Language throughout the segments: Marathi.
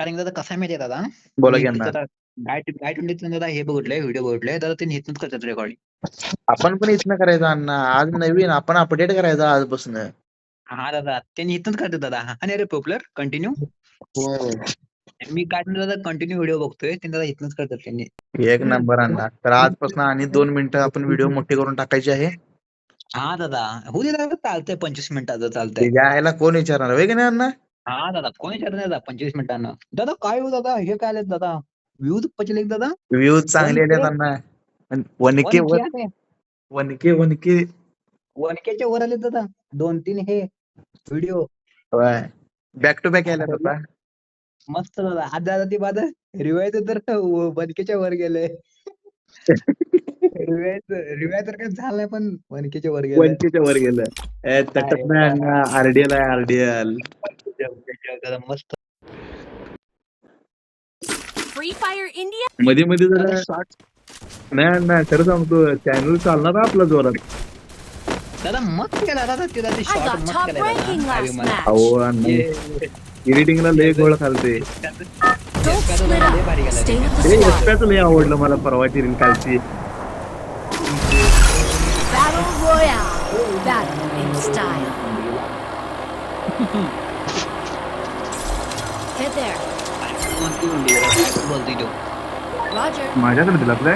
कारण की दादा कसा माहितीये दादा, बोला मी की अण्णा. दादा गाय टुंडीतून दादा हे बघितलंय, व्हिडिओ बघितलंय दादा, ते इथूनच करतात रेकॉर्डिंग. आपण पण इथनं करायचं अण्णा. आज नवीन आपण अपडेट करायचं आजपासून. हा दादा, त्यांनी इथूनच करतात दादा. आणि अरे पॉप्युलर कंटिन्यू हो. मी काय दादा कंटिन्यू व्हिडिओ बघतोय, ते दादा इथूनच करतात त्यांनी. एक नंबर अण्णा. तर आजपासून आणि 2 मिनिटं आपण व्हिडिओ मोठे करून टाकायचे आहे. हा दादा, होऊ दे दादा, चालतंय 25 मिनिटाचं चालतंय. त्याच्या आईला कोण विचारणार होय की नाही अण्णा? हा दादा, कोणी विचारत नाही दादा 25 मिनिटांना. दादा काय हो दादा, हे काय आले दादा, व्ह्यूज पचले दादा. व्ह्यूज चांगले आलेत अण्णा. 1K 1K आले, 1K 1Kच्या वर आले दादा. 2-3 हे व्हिडिओ बॅक टू बॅक आल्यात आता. मस्त दादा. आज दादा ती माझं रिवायचं तर 1Kच्या वर गेलंय. रिवाय तर काही झालं नाही, पण 1Kच्या वर गेलंय. 1K वर गेलं. तटत नाही अण्णा. RDL आहे RDL. दादा मस्त. Free Fire India? मध्ये मध्ये जरा दादा शॉर्ट नाही अण्णा खरं सांगतो चॅनल चालणार आहे आपला जोरात. दादा मस्त केला दादा, ते दादा I शॉर्ट got मस्त top केलाय ranking दादा. last match. अहो अण्णा एडिटिंगला लय गोळ खालते. Don't split up. Stay with the हे squad. एसप्याच लय आवडलं मला परवाची रील कालची. Battle Royale. Battle in style. Head there. बोलतोय तो Roger. माझ्याकडे दिला आपल्या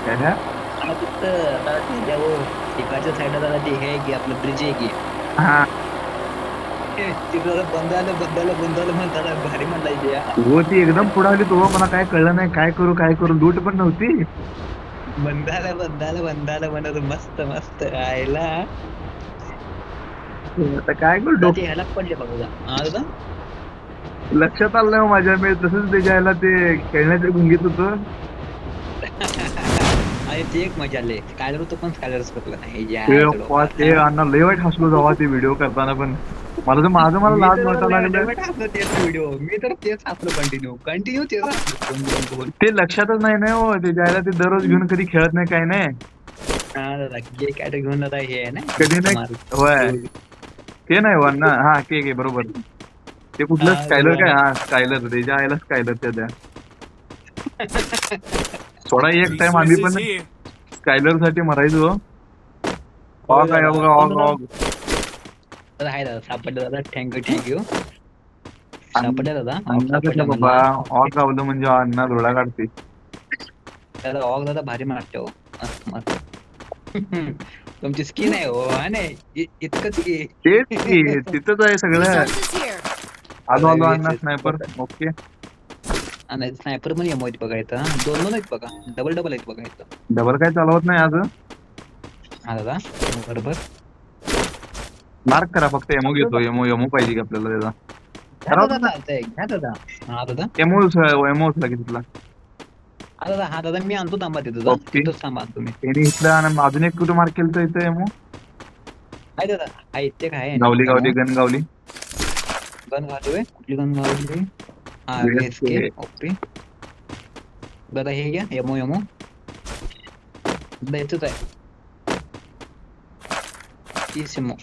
काय ह्या? मला फक्त दादा त्याच्यावर एकाच्या साईडला दादा ते हे आहे की आपलं ब्रिज आहे की हा तिकडं बंद आलं म्हणून दादा भारी म्हणलाय ते. हो ती एकदम पुढे आली तो मला काय कळलं नाही काय करू लूट पण नव्हती. बंद आलं म्हणत मस्त मस्त राहिला. आता काय करू ते ह्याला पडले बघा हा दादा. लक्षात आलं नाही माझ्या मी तसंच त्याच्या ह्याला ते खेळण्याच्या गुंगीत होतं. अरे ते एक मजा आली. स्कायलर होतो पण स्कायलरच पटलं नाही. ते अण्णा लय वाईट हसलो जेव्हा ते व्हिडिओ करताना पण मला लाज वाटायला लागलं. व्हिडिओ मी तर तेच हसलो कंटिन्यू तेच हसलो. ते लक्षातच नाही हो त्याच्या ह्याला ते दररोज घेऊन कधी खेळत नाही काय नाही. हा दादा के कॅट घेऊन दादा हे आहे ना कधी नाही होय ते नाही हो अण्णा. हा के बरोबर ते कुठलं स्कायलर काय हा स्कायलर त्याच्या आईला स्कायलर त्या थोडा एक टाइम आम्ही पण स्कायलर साठी मरायचो. ऑग आहे बघा ऑग आहे दादा सापडलं दादा. थँक्यू सापडलं दादा. अण्णा बाबा ऑग गावलं म्हणजे अण्णा धुळा काढते. दादा ऑग दादा भारी मारते हो. मस्त तुमची स्किन आहे हो. नाही इतकंच की तेच की तिथंच आहे सगळं. Resources here. आलो अण्णा स्नायपर ओके. आणि स्नायपर पण येमो आहेत बघा इथं. दोन आहेत बघा. डबल आहेत बघा इथं. डबल काय चालवत नाही आज. हा दादा बरोबर. मार्क करा फक्त एमओ घेतो. एमओ पाहिजे की आपल्याला त्याचा चालतंय घ्या दादा. हा दादा एमओ उचला की तिथला. हा दादा मी आणतो थांबा तिथं. ओके. तिथंच थांबा तुम्ही. त्यांनी इथलं आणि अजून एक कुठं मार्क केलं इथं एमओ आहे दादा. आहे ते काय गावली गन गावली. गन घालतोय. कुठली गन घालतोय. हा VSK. ओके दादा हे घ्या. एमओ दादा येतच आहे. 30 एमओ.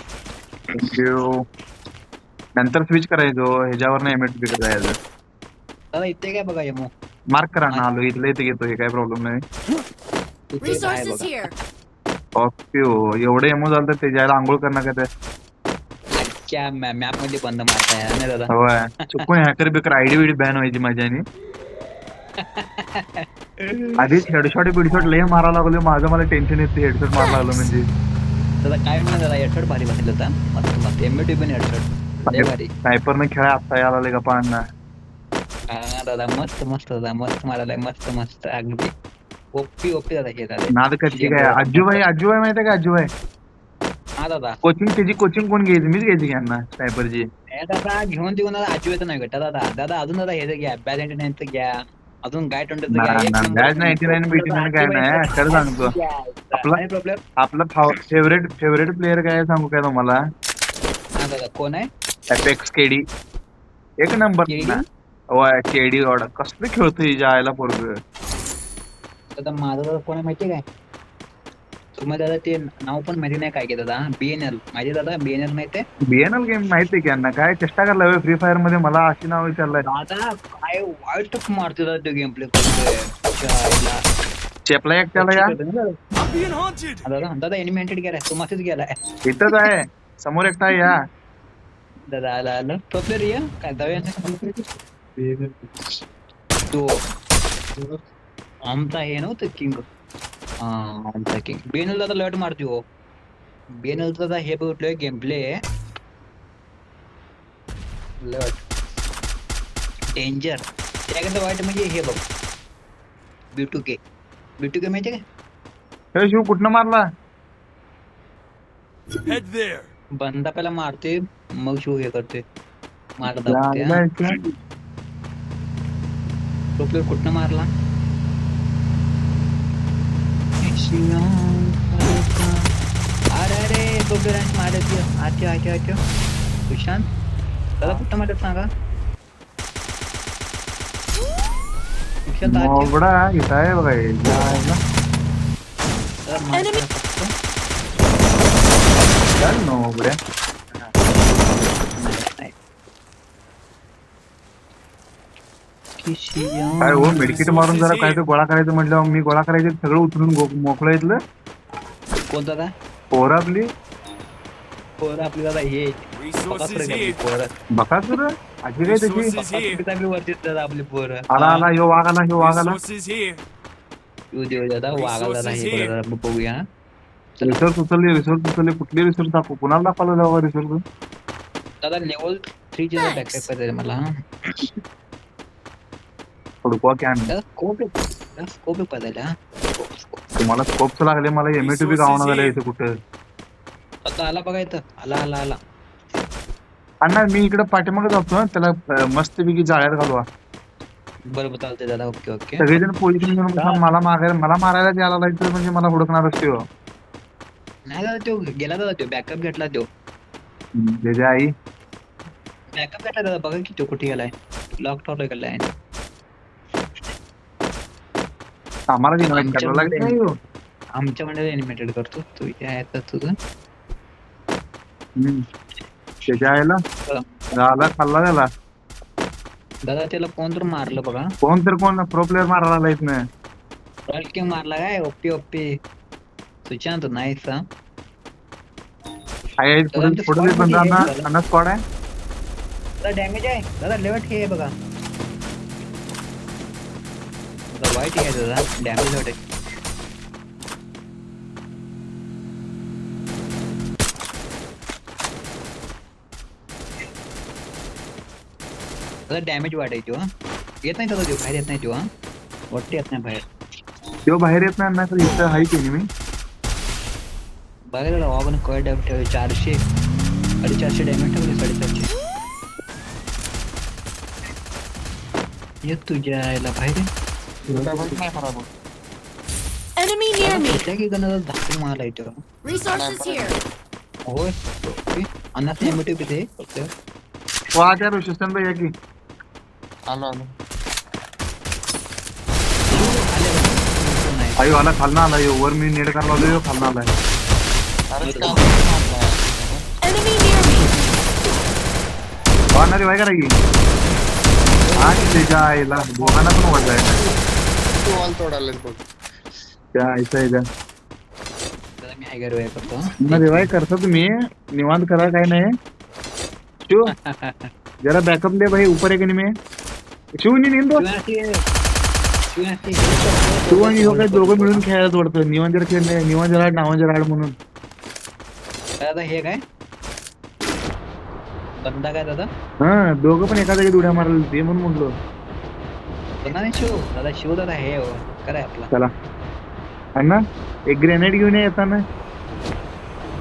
नंतर स्विच करायचो ह्याच्यावर नाही एमएट बिकट जायचं. दादा इथे काय बघा एमओ. मार्क करा ना आलो इथलं इथे घेतो. हे काय प्रॉब्लेम नाही. इथे एक आहे Resources बघा. here. ओके हो एवढं एमओ झालं तर त्याच्या आंघोळ करणार का ते. क्या मॅप मध्ये बंद मारताय ना दादा. होय चुकून हॅकर बिकर आयडी बिडी बॅन व्हायची माझ्याने. आधीच हेडशॉट बिडशॉट लय मारा लागलो. माझं मला टेन्शन येते हेडशॉट मारा लागलो म्हणजे. दादा काय म्हणा दादा हेडशॉट भारी बसलं होता. मस्त एमएटी पण हेडशॉट लय भारी. स्नायपरने खेळा आता यायला लागले गप्पा अण्णा. हा दादा मस्त दादा मस्त मारायलाय. मस्त अगदी ओपी दादा हे दादा. नाद कच्ची काय अज्जूभाई माहिती का अज्जूभाई. हा दादा त्याची कोचिंग कोण घ्यायची मीच घ्यायची की अण्णा स्नायपरची. दादा घेऊन देऊन दादा आजीवायचं नाही भेटा दादा अजून दादा हे घ्या. बॅज 99 घ्या. अजून गाय 20 घ्या. बॅज 99 बीटी काय नाही खरं सांगतो. आपला फेवरेट प्लेअर काय सांगू काय तुम्हाला. हा दादा कोण आहे. एपेक्स केडी एक नंबर. होय केडी ऑर्डर कसलं खेळतोय जायला पोरग. दादा माझा दादा कोण आहे माहितीये काय. तुम्हाला दादा ते नाव पण माहिती नाही काय की दादा BNL माहिती दादा BNL माहिती आहे बीएनएल गेम माहिती की यांना काय चेष्टा करायला फ्री फायर मध्ये मला अशी नाव विचारलंय दादा काय वाईट मारते दादा तो गेम प्ले करतोय चायला. चेपला एकट्याला पक्षी या करतोय ना दादा. दादा दादा एनिमेटेड गेलाय तो मासेच गेलाय इथंच आहे समोर एकटा आहे या दादा आला आलं तो प्लेअर ये काय दव्या तो आमचा हे नव्हतं किंग आमचा किंग BNL दादा लट मारते हो BNL दादा हे बघितलंय गेम प्ले लट डेंजर त्याकडे वाईट म्हणजे हे बघ B2K माहिती का हे शिव कुठनं मारला Head there. बंदा पहिला मारते मग शिव हे करते मार या, दाबते या, हा. या. तो प्लेअर कुठनं मारला अरे अरे तो प्लेअर मारत आत्यो आत्यो आत्यो सुशांत दादा कुठं मारत सांगा सुशांत आत्यो मोगडा इथं आहे बघा हे. जायला. दादा मार Enemy- फक्त. चल मोगड्या नाही. किशिया. काय हो मेडिकेट मारून जरा काय ते गोळा करायचं म्हटलं मी गोळा करायचं सगळं उचलून मोकळं इथलं कोणता दादा पोरं आपली पोरं आपली दादा हे Resources here. पोरं बघा सुर आजी काय त्याची Resources here. आपली वरती दादा आपली पोरं आला आला ह्यो वाघ आला ह्यो वाघ आला Resources here. येऊ देऊ दादा वागायला दादा हे Resources दादा बघूया रिसोर्स उचलले कुठले रिसोर्स दाखवू कुणाला दाखवलं जावं रिसोर्स दादा लेवल 3 चे Thanks. बॅकअप पाहिजे मला हुडकवा कॅन दादा स्कोप पाहिजे हा तुम्हाला स्कोपच लागले मला एमएटीबी गावना झालं इथे कुठं आता आला बघा इथं आला अण्णा मी इकडे पाठीमागे जातो त्याला मस्तपैकी जाळ्यात घालवा बरोबर चालतंय दादा ओके सगळेजण पोझिशन घेऊन बसा. मला मारायला द्यायला लागतं म्हणजे मला हुडकणारच त्यो नाही दादा तो गेला दादा तो बॅकअप घेतला तो त्याच्या आई बॅकअप घेतला दादा बघा की तो कुठे गेलाय लॉक ठरलोय गेलाय आम्हाला इन्व्हाइट करावं लागेल नाही हो. आमच्या मंडळाला एनिमेटेड करतो तू इथे आहे तर तुझं त्याच्या आईला झाला खाल्ला त्याला दादा त्याला कोण तर मारलं बघा कोण प्रो प्लेअर मारायला आला इथनं रॉयल किंग मारला काय ओप्पी सुशांत नाईस हा आहे पुढे बंदा अण्णा स्क्वॉड आहे दादा डॅमेज आहे दादा लेवट हे आहे बघा दादा वाईट आहे दादा डॅमेज वाटे दादा डॅमेज वाटायचो हा येत नाही दादा तो बाहेर येत नाही तो हा वाटते येत नाही बाहेर तो बाहेर येत नाही अण्णा तर इथं हाय की मी बघा दादा आपण कळ डॅम ठेवले 400 450 डॅमेज ठेवले 450 येत तुझ्या यायला बाहेर Enemy near me. कुठल्या की गणाला धाकून मारला येतो Resources here. होय अन्नाच नाही मोठे पिते फक्त वा त्या रोशन या की आयो आला खालना आला यो वर मी नेट करायला आलो खालना आलाय Enemy near me. वाढणारी वाय करा की आणि त्याच्या आईला दोघांना पण वाज आहे त्या आईचा आहे दादा मी हायगर वे करतो रिवाय करतो तुम्ही निवांत करा काय नाही शिव जरा बॅकअप दे भाई ऊपर आहे की नाही शिव नी निंदो शिव आणि ह्यो काय दोघं मिळून खेळायला वाटतं निवांत जरा खेळणे निवांत जरा नावां जरा म्हणून दादा हे काय बंदा काय दादा हा दोघं पण एका जागी उड्या मारले ते म्हणून म्हटलो बंदा नाही शिव दादा हे हो काय आपला चला अण्णा एक ग्रेनेड घेऊन ये येताना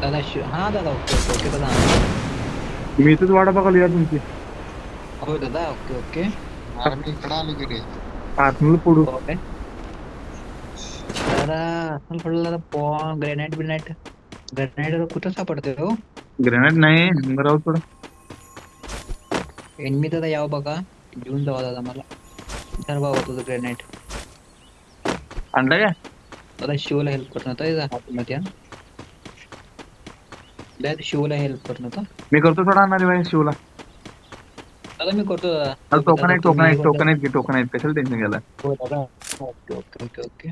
दादा शिव हा दादा ओके दादा मी इथंच वाटा बघाल या तुमची हो दादा ओके आतमध्ये पडू ओके दादा पडला दादा ग्रेनाइट कुठं सापडतोय हो ग्रेनेड नाही नंबर आहोत थोडं एनमी दादा यावं बघा घेऊन जावा दादा मला धर बाबा तुझं ग्रेनाइट आणलं काय दादा शिवला हेल्प करत नव्हता आतमध्ये दादा शिवला हेल्प करत नव्हता. मी करतो थोडा आणणार भाई शिवला. दादा मी करतो दादा. टोकन आहेत तुम्ही हे टोकन आहेत की टोकन आहेत कशाला टेन्शन घ्यायला. हो दादा. Okay okay okay okay.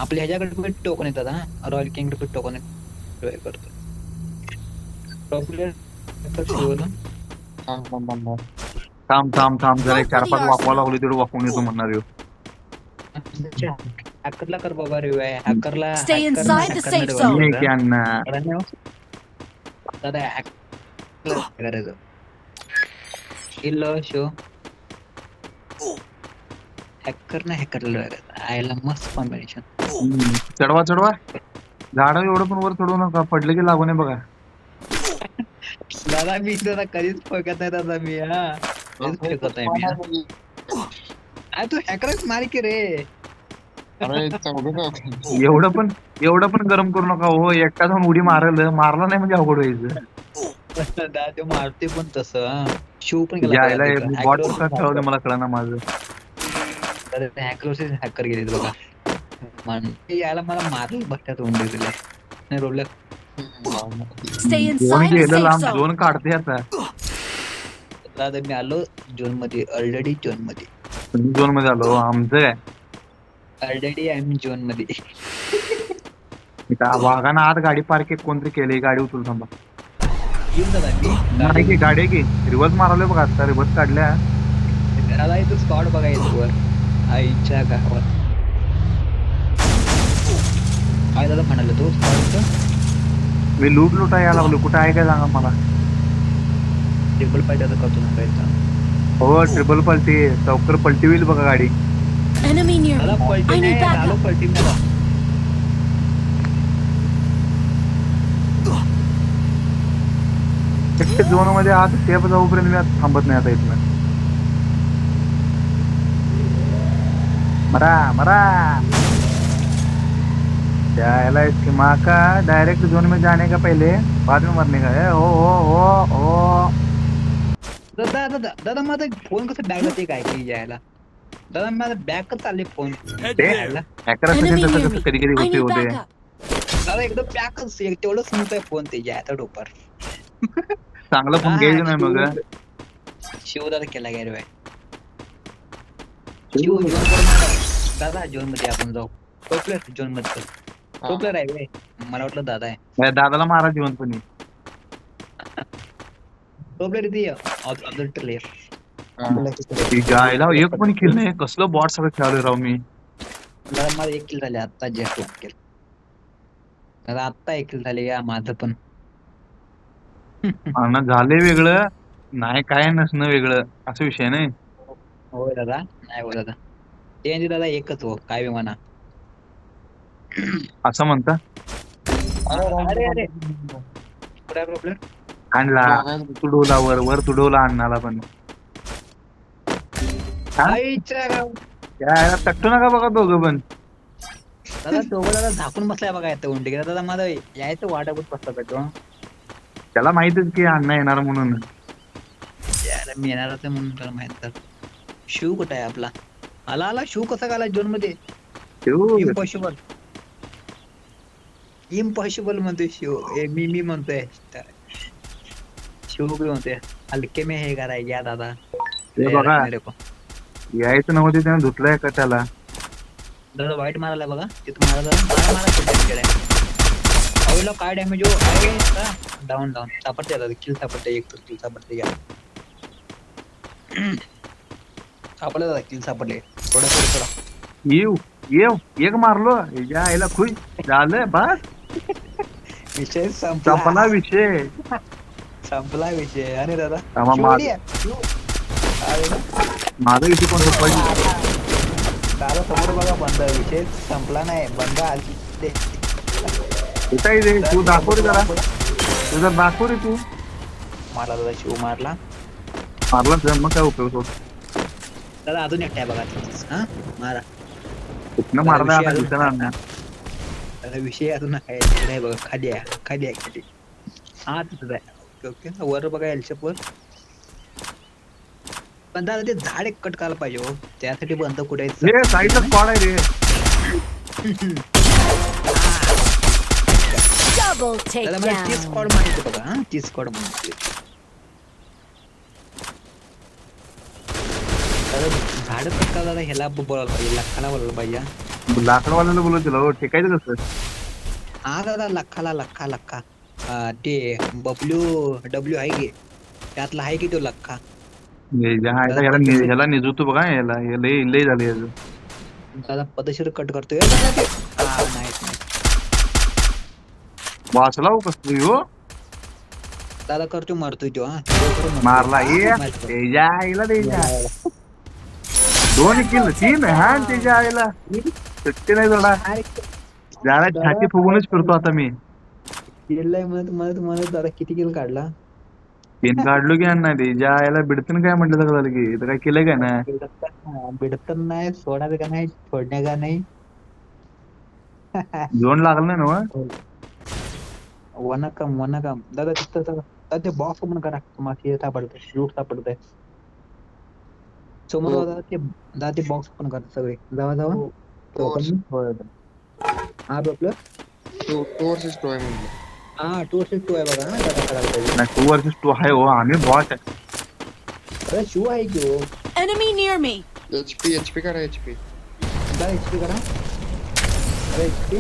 आपल्या ह्याच्याकडे पण टोकन येतात हा रॉयल किंगकडे पण टोकन ट्राय करतो. शिवला थांब जरा एक 4-5 वापवा लागलो तेवढं वापरून येतो म्हणणार ह्यो. हॅकरला कर बाबा रे हॅकरला. Stay inside the safe zone. मी की अण्णा दादा हॅक करायचं किल शो हॅकर ना हॅकरला आयला मस्त कॉम्बिनेशन. चढवा झाड एवढं पण वर चढवू नका पडलं की लागू नये बघा. दादा मी दादा कधीच फेकत नाही दादा मी कधीच फेकत नाही मी तू हॅकरच मार की रे. एवढं पण गरम करू नका हो. एकटा जाऊन उडी मारला नाही म्हणजे अवघड व्हायचं. दादा तो मारते पण तसं शिव पण बॉट कसा खेळवलं मला कळना माझं. हॅकर गेले बघा यायला मला मारलं बघ त्यात उंडी दिल्या नाही रोडला. Stay inside the safe लांब zone. झोन काढते आता. दादा मी आलो झोन मध्ये ऑलरेडी झोन मध्ये. झोन मध्ये आलो आमचं काय ऑलरेडी आम्ही झोन मध्ये. वाघानं आत गाडी पार्क कोणतरी केली गाडी उचलून थांबा. येऊन दादा नाही की गाडी आहे की रिवर्स मारवले बघा आता रिवर्स काढल्या. दादा इथं स्पॉट बघा येतो वर आईच्या गावात. काय दादा म्हणाले तो स्पॉट मी लुटा यायला लागलो कुठं आहे काय सांगा मला. टेबल पाहिजे करतो ना हो ट्रिपल पलटी चौकर पलटी होईल बघा गाडी. Enemy near me. I need backup. पलटी मला झोन मध्ये आत सेफ जाऊपर्यंत मी आता थांबत नाही आता इथनं. मरा यायला इसकी माँ का डायरेक्ट जोन में जाने का पहले बाद में मरने का है. हो दादा दादा दादा माझा फोन कसं बॅग होते काय की यायला. दादा माझा बॅग चालले फोन हॅकर असेल Enemy तसं near कसं me. कधी I need होते. backup. दादा एकदम बॅगच तेवढं स्मूथ आहे फोन ते यायचा डोपर. चांगलं फोन घ्यायचं नाही मग. शिव दादा केला गैर शिव दादा झोन मध्ये आपण जाऊ. टोपलर झोन मध्ये टोपलर आहे वे मला वाटलं दादा आहे. दादाला मारा जिवंतपणी. टोपलर इथे ऑब्झर्वेटर जायला एक पण किल नाही कसलं बॉट सगळं खेळालोय राव मी. दादा माझं एक किल झाले आता जस्ट किल. दादा आत्ता एक किल झाले या माझं पण. झाले वेगळं नाही काय नसणं वेगळं असं विषय नाही. हो दादा नाही हो दादा ते दादा एकच हो काय बी म्हणा. असं म्हणता अरे कुठे प्रॉब्लेम आणला तुडवला वर तुडवला अण्णाला पण. तट्टू नका बघा दोघं पण. दादा दोघं दादा झाकून बसलाय बघा येतं उंडी दादा माझं यायचं वाटावत बसला पाहिजे. त्याला माहितच की अण्णा येणार म्हणून. मी येणारच आहे म्हणून त्याला माहित. तर शिव कुठं आहे आपला आला शिव कसा गाला झोन मध्ये. इम्पॉसिबल म्हणतोय शिव मी म्हणतोय शिव बी म्हणतोय हलके में हे कराय या दादा. बघा यायचं नव्हते त्याने धुतलंय का त्याला. दादा वाईट मारायला बघा तिथं मारा अवला काय डॅमेज हो आहे डाऊन सापडते दादा किल सापडते एक तर किल सापडते या सापडले दादा किल सापडले थोडं येऊ एक मारलो यायला खुश झालं बस. विषय संपला विषय. अरे दादा माझा विषय पण दादा समोर बघा बंद विषय संपला नाही बंद आली रे तू दाखव रे जरा तुझा दाखव रे तू. मारला दादा शिव मारला मग काय उपयोग होतो. दादा अजून एकटा आहे बघा हा मारा कुठनं मारला आता दिसणार नाही. दादा विषय अजून काय बघा खाली आहे हा तिथं आहे. ओके वर बघा एलशेप वर. पण दादा ते झाड एक कट करायला पाहिजे हो त्यासाठी बंद कुठे साईडला स्पॉट आहे रे. Double दादा मला ती takedown. स्क्वॉड माहिती बघा हा ती स्क्वॉड माहिती दादा झाड पटका दादा ह्याला बोलायला पाहिजे लखाला बोलायला पाहिजे हा. लाकडवाल्याला बोलत हो ठेकायचं कसं हा दादा लखा ते डब्ल्यू आहे की त्यातला आहे की तो लखा ह्याला निजवतो बघा ह्याला लय लय झालं याचं दादा पदशीर कट करतोय दादा ते नाही वाचला हो कसली हो दादा करतोय मारतोय तो हा मारला त्याच्या आईला त्याच्या 2 किल 3 हा त्याच्या आईला सुट्टी नाही थोडा जरा छाती फुगूनच फिरतो आता मी केलंय म्हणत दादा किती किल काढला 3 काढलो की अण्णा त्याच्या आईला बिडतन काय म्हटलं सगळं झालं की इथं काय केलं काय ना बिडतन नाही सोडायचं का नाही सोडण्या का नाही झोन लागलं नाही ना वनकम दादा तिथं दादा ते बॉक्स पण करा तुम्हाला हे सापडतंय लूट सापडतंय समोर दादा ते बॉक्स पण करा सगळे जावा हा आपलं टू वर्सेस टू आहे म्हणलं. हा 2 आहे बघा हा दादा करायला पाहिजे नाही 2 वर्सेस 2 आहे हो आम्ही बॉस आहे अरे शिव आहे की हो Enemy near me. HP करा HP. दादा HP करा अरे HP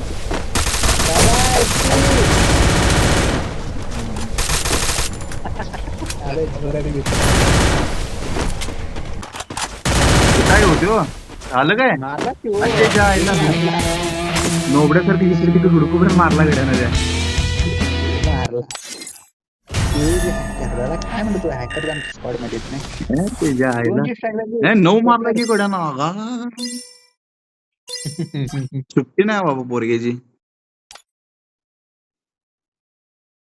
दादा अरे जोराने काय होते हो झालं काय मारला की हो त्याच्या आईला नोबड्यासारखी इकडे तिकडे हुडकू पण मारला गेल्या मारला दादा काय म्हणतो हॅकर स्क्वॉड मध्ये नाही त्याच्या आईला दोनची strike लागली. नाही 9 मारला की कोड्या ना सुट्टी नाही बाबा पोरग्याची